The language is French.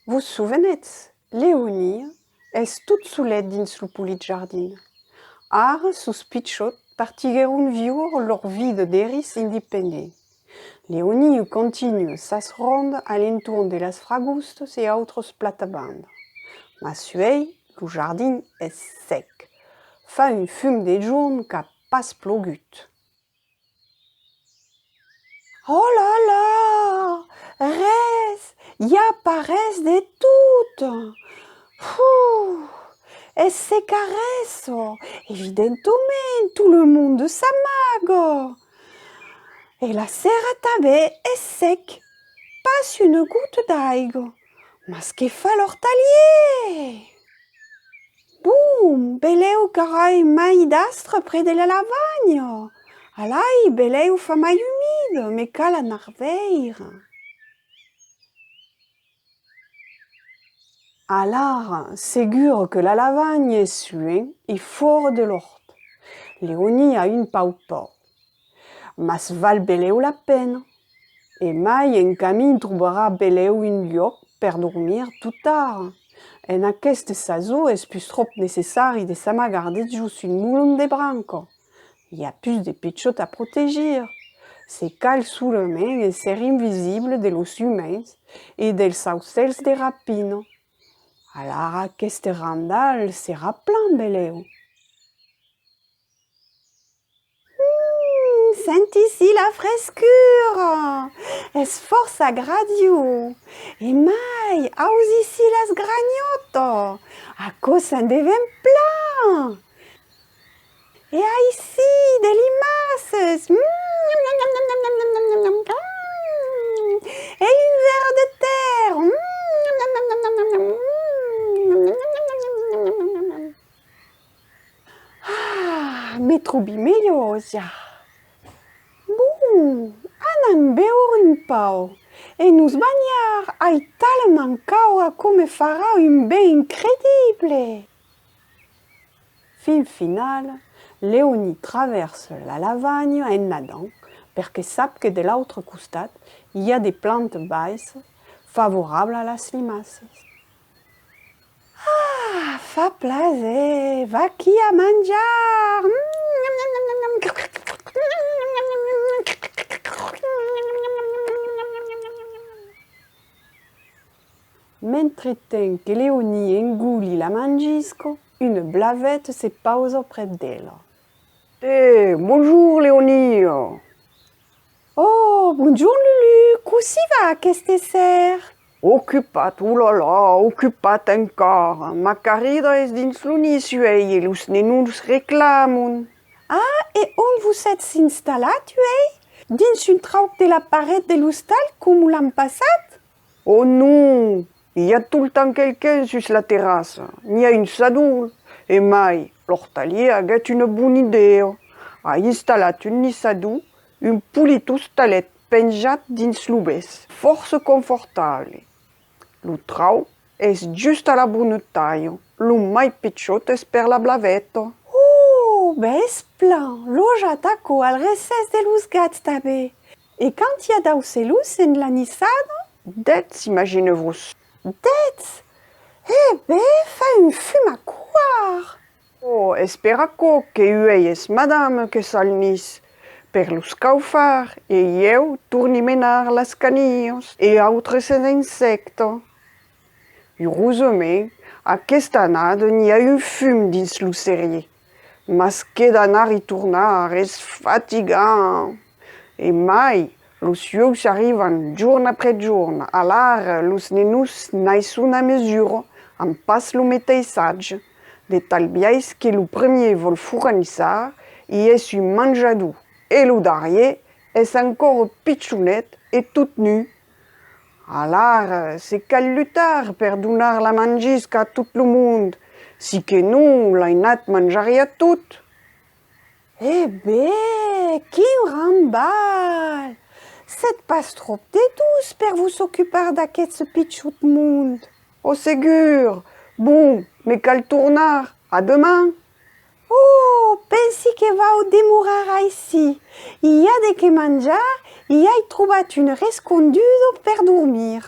Vous souvenez, Léonie est toute soulette dins lo poulit jardin. Ar sus pitchot partiguerun viur lor vida deris independent. Léonie continue sas ronde à l'entour de las fragustes et autres platabandes. Ma suei, lo jardin est sec. Fa un fum de journ qu'a pas plogut. Oh là là! Res! Y a pas res de tout! Fou! Es se caresso! Evidentement, tout le monde s'amague! Et la serra també est sec! Pas une goutte d'aigua! Mas que fa l'hortalier! Boum! Beleu carai mai d'astre près de la lavagne! Alai, beleu fa mai humide, me cal anar veir! Alors, ségur que la lavagne est suée et fort de l'horte. Léonie a une pau por. Mas val beleu la peine. Et mai en camí trobarà beleu un lloc per dormir tout tard. En aquest saso és plus trop necessari de s'amagarder just un moulon de branco. Il y a plus de pitchot à protegir. Se cal soulament et ser invisible de los humans et dels aucels de rapina. Alors aquest randal sera plan beleu. Sent ici la frescure! Es força agradiu! E mai, aus ici las granioto! Aco se'n devem plan! E a ici de limaces! E un ver de terre! Ah, me trobi melhor ja! Bom, anam beur un pau e nos banhar ai talment caua come farà un be incredible. Fin final, Léonie traverse la lavagne en nadant perché sap que de l'autre costat hi ha des plantes baixes favorables a las limaces. Ah, fa plaser, va aquí a menjar! Mentre que Léonie engoulit la mangisco, une blavette se pose près d'elle. Eh, bonjour Léonie! Oh, bonjour Lulu, così va aquest ser? Ocupat, oulala, ocupat encara. Ma carrera és dins l'unisuei e los nenuns reclamon. Ah, et on vous êtes installat, dins un trauc de la paret de l'hostal com l'an passat? Oh non! Hi ha tout le temps quelqu'un sus la terrassa. N'hi ha un sadul. E mai, l'hortalier aguet una bona idea. Ha installat un nissadou, un poulit hostalet penjat dins l'ubès. Força confortable. Lo trauc és just a la bona taille. Lo mai pitjot és per la blavetta. Oh, bes plan, lo j'ataco al recès de los gats també. Et quand hi ha daucelus en la nissada? Dets, imaginez-vos. Dets! Eh bé, fa un fum a coar! Oh, esperaco que ueies madame que salnis per los caufar e eu torni menar las canillos e autres insectes. Heurosament, aquesta annada n'hi ha un fum dins lo cerrier, mas que d'anar i tornar és fatigant. E mai, los iocs arriben jorn après jorn, alar los nenus naixon a mesura, en pas lo meteissatge, de tal biais que lo premier vol fournissar i és un menjador, e lo darrier és encore pitchonet e tot nu. Alar, se cal lutar per donar la mangisca a tot lo mond, si que non l'ainat manjaria tot. Eh bé, quin rambal! C'est pas trop de douce per vous ocupar d'aquest pitchot mond. Oh, segur! Bon, me cal tornar. A demain! Oh, pensi que vau demorar ici. Hi ha de que menjar i hi ha trobat un rescondudo per dormir.